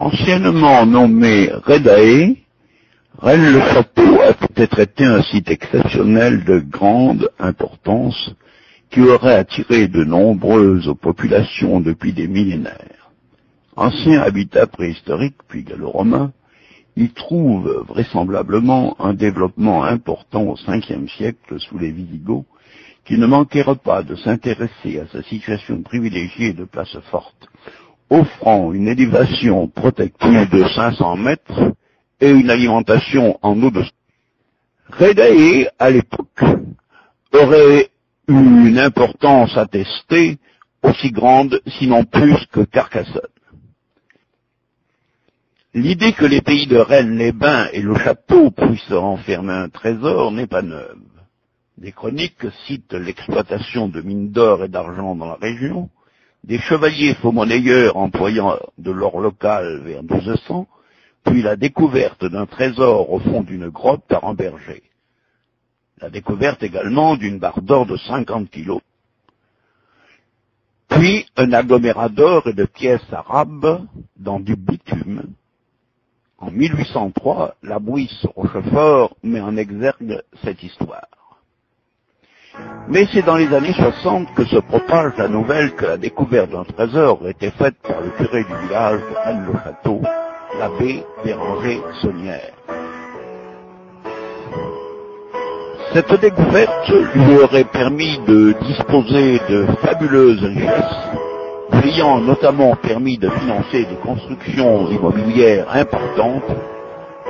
Anciennement nommé Redae, Rennes-le-Château a peut-être été un site exceptionnel de grande importance qui aurait attiré de nombreuses populations depuis des millénaires. Ancien habitat préhistorique puis gallo-romain, il trouve vraisemblablement un développement important au Ve siècle sous les Visigoths, qui ne manquèrent pas de s'intéresser à sa situation privilégiée de place forte, offrant une élévation protective de 500 mètres et une alimentation en eau de source. Redae, à l'époque, aurait eu une importance attestée aussi grande, sinon plus que Carcassonne. L'idée que les pays de Rennes, les Bains et le château puissent renfermer un trésor n'est pas neuve. Des chroniques citent l'exploitation de mines d'or et d'argent dans la région, des chevaliers faux-monnayeurs employant de l'or local vers 1200, puis la découverte d'un trésor au fond d'une grotte à Ramberger. La découverte également d'une barre d'or de 50 kilos. Puis un agglomérat d'or et de pièces arabes dans du bitume. En 1803, la Bouisse Rochefort met en exergue cette histoire. Mais c'est dans les années 60 que se propage la nouvelle que la découverte d'un trésor a été faite par le curé du village de Rennes-le-Château, l'abbé Béranger Saunière. Cette découverte lui aurait permis de disposer de fabuleuses richesses, lui ayant notamment permis de financer des constructions immobilières importantes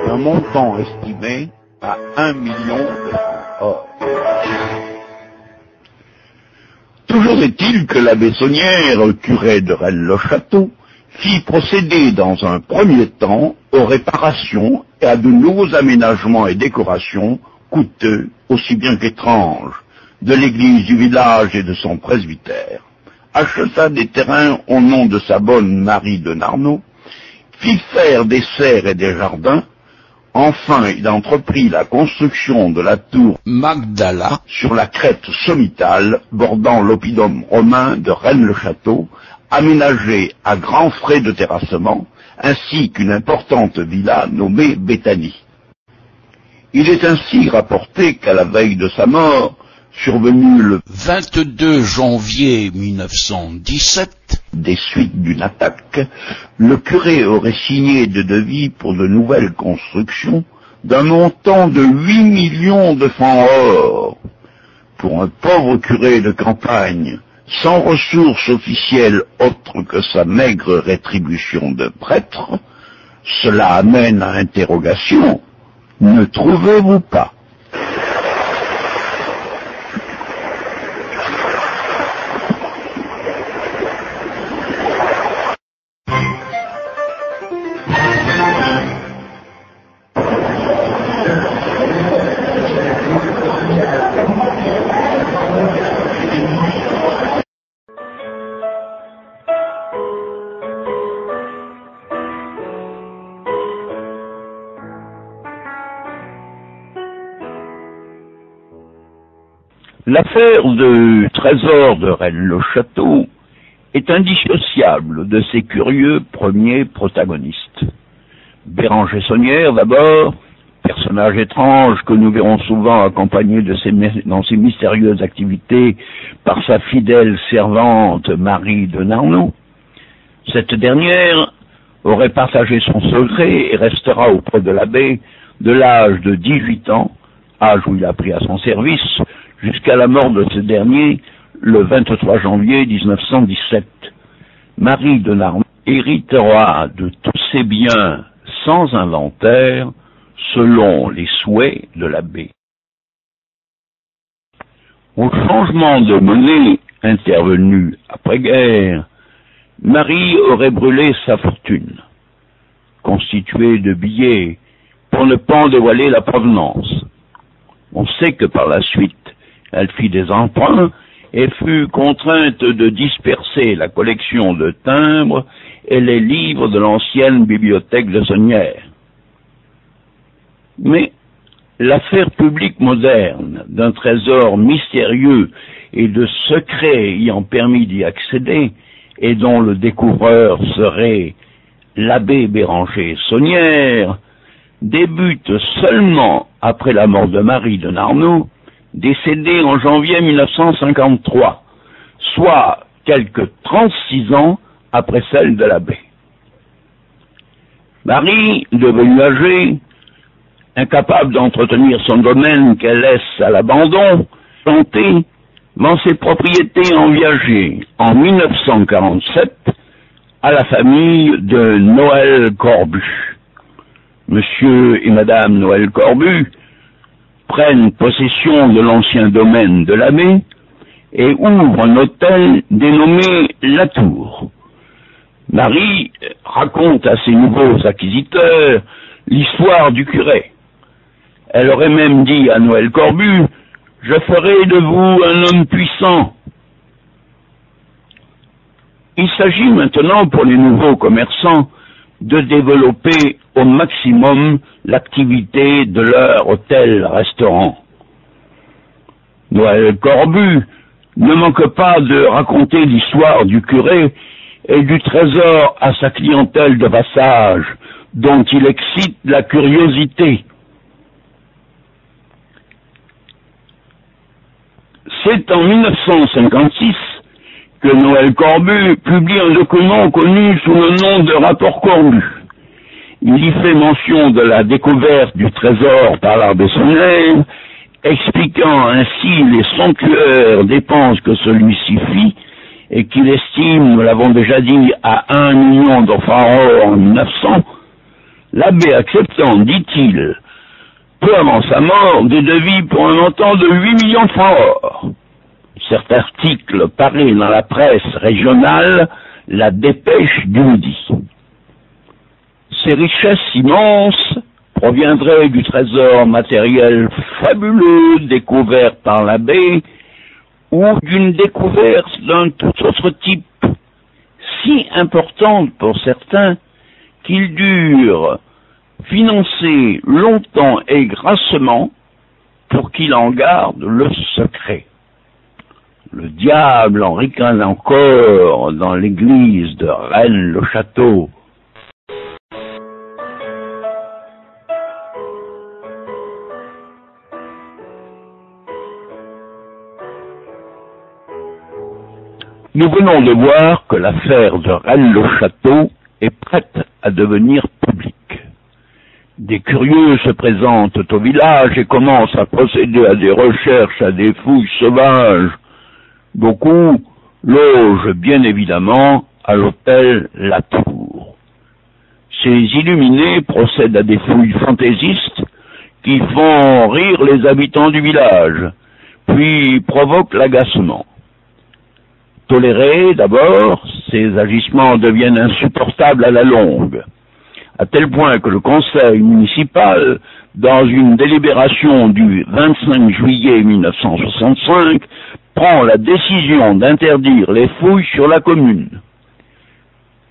d'un montant estimé à 1 million de francs or. Toujours est-il que l'abbé Saunière, curé de Rennes-le-Château, fit procéder dans un premier temps aux réparations et à de nouveaux aménagements et décorations coûteux, aussi bien qu'étranges, de l'église du village et de son presbytère, acheta des terrains au nom de sa bonne Marie de Narnaud, fit faire des serres et des jardins. Enfin, il entreprit la construction de la tour Magdala sur la crête sommitale bordant l'oppidum romain de Rennes-le-Château, aménagée à grands frais de terrassement, ainsi qu'une importante villa nommée Béthanie. Il est ainsi rapporté qu'à la veille de sa mort, survenue le 22 janvier 1917, des suites d'une attaque, le curé aurait signé de devis pour de nouvelles constructions d'un montant de 8 millions de francs or. Pour un pauvre curé de campagne, sans ressources officielles autres que sa maigre rétribution de prêtre, cela amène à interrogation, ne trouvez-vous pas? L'affaire du trésor de Rennes-le-Château est indissociable de ses curieux premiers protagonistes. Béranger Saunière d'abord, personnage étrange que nous verrons souvent accompagné dans ses mystérieuses activités par sa fidèle servante Marie de Narnaud. Cette dernière aurait partagé son secret et restera auprès de l'abbé de l'âge de 18 ans, âge où il a pris à son service, jusqu'à la mort de ce dernier, le 23 janvier 1917. Marie de Narnaud héritera de tous ses biens sans inventaire, selon les souhaits de l'abbé. Au changement de monnaie intervenu après-guerre, Marie aurait brûlé sa fortune, constituée de billets, pour ne pas en dévoiler la provenance. On sait que par la suite, elle fit des emprunts et fut contrainte de disperser la collection de timbres et les livres de l'ancienne bibliothèque de Saunière. Mais l'affaire publique moderne d'un trésor mystérieux et de secrets ayant permis d'y accéder et dont le découvreur serait l'abbé Béranger Saunière, débute seulement après la mort de Marie de Narnaud, décédée en janvier 1953, soit quelques 36 ans après celle de l'abbé. Marie, devenue âgée, incapable d'entretenir son domaine qu'elle laisse à l'abandon, tentée, vend ses propriétés en viager en 1947 à la famille de Noël Corbu. Monsieur et Madame Noël Corbu prennent possession de l'ancien domaine de l'abbé et ouvrent un hôtel dénommé La Tour. Marie raconte à ses nouveaux acquisiteurs l'histoire du curé. Elle aurait même dit à Noël Corbu « Je ferai de vous un homme puissant ». Il s'agit maintenant pour les nouveaux commerçants de développer au maximum l'activité de leur hôtel-restaurant. Noël Corbu ne manque pas de raconter l'histoire du curé et du trésor à sa clientèle de passage, dont il excite la curiosité. C'est en 1956 que Noël Corbu publie un document connu sous le nom de rapport Corbu. Il y fait mention de la découverte du trésor par l'abbé Saunière, expliquant ainsi les somptuaires dépenses que celui-ci fit et qu'il estime, nous l'avons déjà dit, à 1 million de francs or en 1900, l'abbé acceptant, dit-il, peu avant sa mort, des devis pour un montant de 8 millions de francs or. Cet article paraît dans la presse régionale, la Dépêche du Midi. Ces richesses immenses proviendraient du trésor matériel fabuleux découvert par l'abbé ou d'une découverte d'un tout autre type, si importante pour certains qu'ils durent financer longtemps et grassement pour qu'il en garde le secret. Le diable en ricane encore dans l'église de Rennes-le-Château. Nous venons de voir que l'affaire de Rennes-le-Château est prête à devenir publique. Des curieux se présentent au village et commencent à procéder à des recherches, à des fouilles sauvages. Beaucoup logent bien évidemment à l'hôtel La Tour. Ces illuminés procèdent à des fouilles fantaisistes qui font rire les habitants du village, puis provoquent l'agacement. Tolérés d'abord, ces agissements deviennent insupportables à la longue, à tel point que le conseil municipal, dans une délibération du 25 juillet 1965, prend la décision d'interdire les fouilles sur la commune.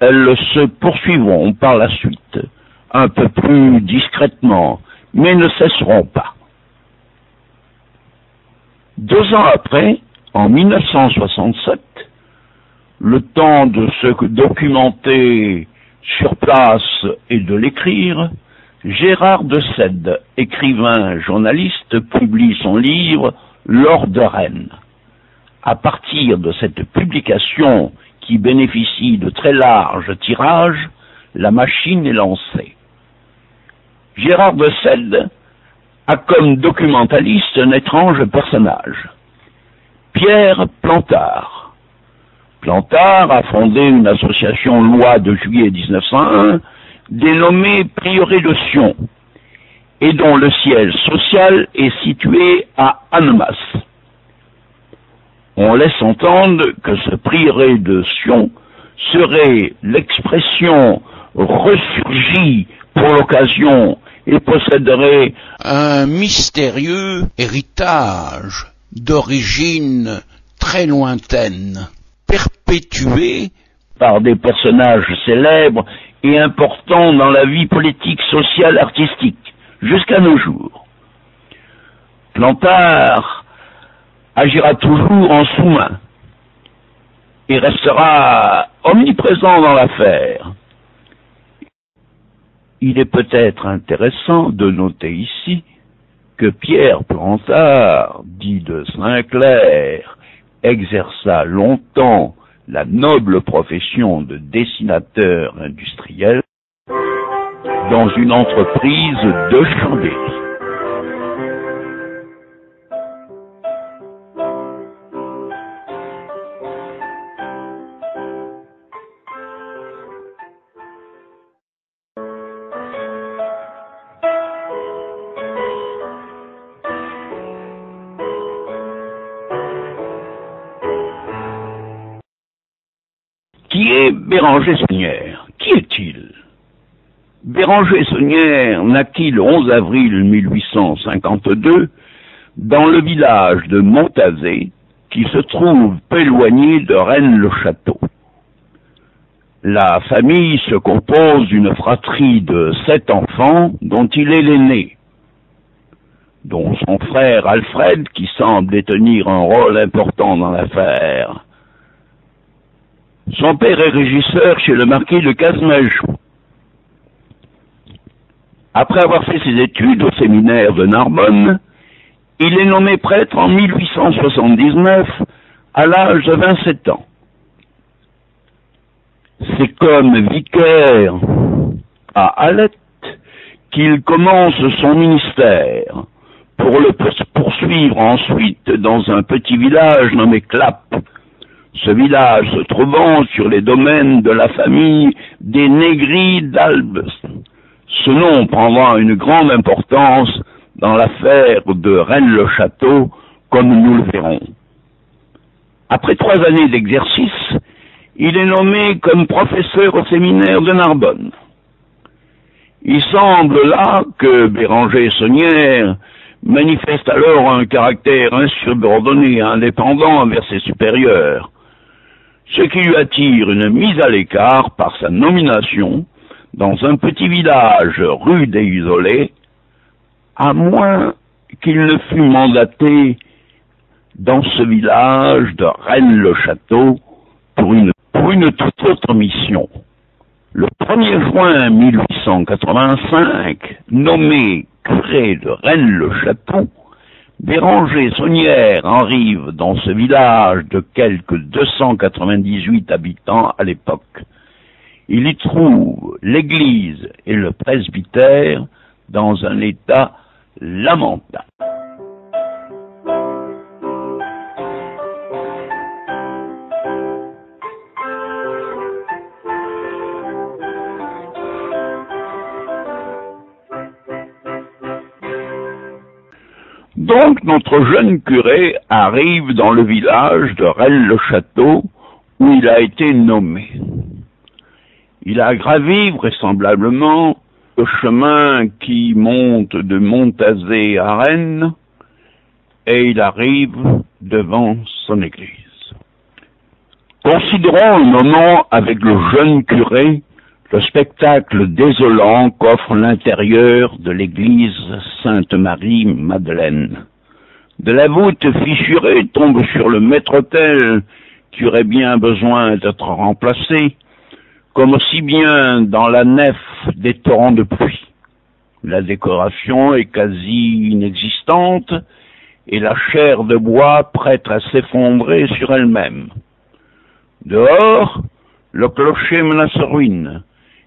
Elles se poursuivront par la suite, un peu plus discrètement, mais ne cesseront pas. 2 ans après, en 1967, le temps de se documenter sur place et de l'écrire, Gérard de Sède, écrivain journaliste, publie son livre « L'or de Rennes ». À partir de cette publication qui bénéficie de très larges tirages, la machine est lancée. Gérard de Sède a comme documentaliste un étrange personnage, Pierre Plantard. Plantard a fondé une association loi de juillet 1901 dénommée Prieuré de Sion et dont le siège social est situé à Annemasse. On laisse entendre que ce prieuré de Sion serait l'expression ressurgie pour l'occasion et posséderait un mystérieux héritage d'origine très lointaine, perpétué par des personnages célèbres et importants dans la vie politique, sociale, artistique, jusqu'à nos jours. Plantard agira toujours en sous-main et restera omniprésent dans l'affaire. Il est peut-être intéressant de noter ici que Pierre Plantard, dit de Saint-Clair, exerça longtemps la noble profession de dessinateur industriel dans une entreprise de Chambéry. Qui est Béranger Saunière? Qui est-il? Béranger Saunière naquit le 11 avril 1852 dans le village de Montazé, qui se trouve peu éloigné de Rennes-le-Château. La famille se compose d'une fratrie de 7 enfants dont il est l'aîné, dont son frère Alfred, qui semble détenir un rôle important dans l'affaire. Son père est régisseur chez le marquis de Casmèche. Après avoir fait ses études au séminaire de Narbonne, il est nommé prêtre en 1879 à l'âge de 27 ans. C'est comme vicaire à Alette qu'il commence son ministère, pour le poursuivre ensuite dans un petit village nommé Clappe, ce village se trouvant sur les domaines de la famille des Négris d'Albes. Ce nom prendra une grande importance dans l'affaire de Rennes-le-Château, comme nous le verrons. Après 3 années d'exercice, il est nommé comme professeur au séminaire de Narbonne. Il semble là que Béranger Saunière manifeste alors un caractère insubordonné et indépendant envers ses supérieurs, ce qui lui attire une mise à l'écart par sa nomination dans un petit village rude et isolé, à moins qu'il ne fût mandaté dans ce village de Rennes-le-Château pour une toute autre mission. Le 1er juin 1885, nommé curé de Rennes-le-Château, Béranger Saunière arrive dans ce village de quelques 298 habitants à l'époque. Il y trouve l'église et le presbytère dans un état lamentable. Donc notre jeune curé arrive dans le village de Rennes-le-Château où il a été nommé. Il a gravi vraisemblablement le chemin qui monte de Montazé à Rennes et il arrive devant son église. Considérons un moment avec le jeune curé le spectacle désolant qu'offre l'intérieur de l'église Sainte-Marie-Madeleine. De la voûte fissurée tombe sur le maître-autel qui aurait bien besoin d'être remplacé, comme aussi bien dans la nef des torrents de pluie. La décoration est quasi inexistante et la chaire de bois prête à s'effondrer sur elle-même. Dehors, le clocher menace ruine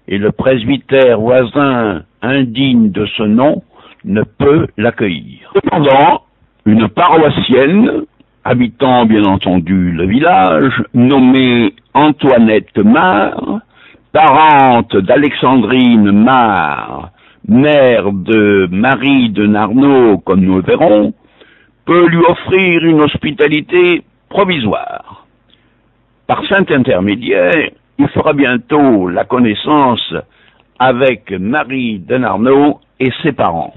et le presbytère voisin indigne de ce nom ne peut l'accueillir. Cependant, une paroissienne, habitant bien entendu le village, nommée Antoinette Marre, parente d'Alexandrine Marre, mère de Marie de Narnaud, comme nous le verrons, peut lui offrir une hospitalité provisoire. Par cet intermédiaire, il fera bientôt la connaissance avec Marie de Narnaud et ses parents.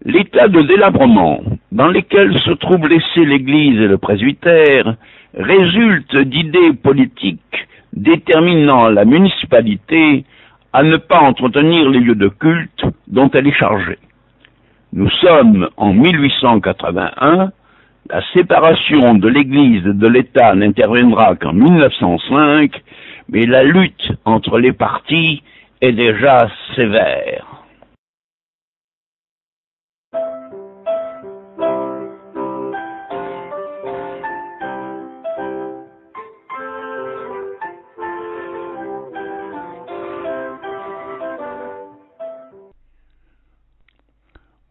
L'état de délabrement dans lequel se trouvent laissés l'église et le presbytère résulte d'idées politiques déterminant la municipalité à ne pas entretenir les lieux de culte dont elle est chargée. Nous sommes en 1881, la séparation de l'Église et de l'État n'interviendra qu'en 1905, mais la lutte entre les partis est déjà sévère.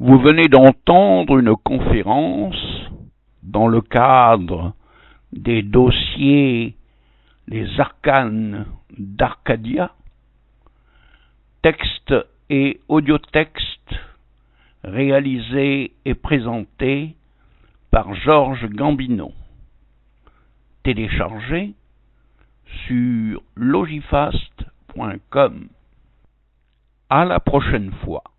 Vous venez d'entendre une conférence dans le cadre des dossiers Les Arcanes d'Arcadia, texte et audiotexte réalisé et présenté par Georges Gambino, téléchargé sur logifast.com. À la prochaine fois.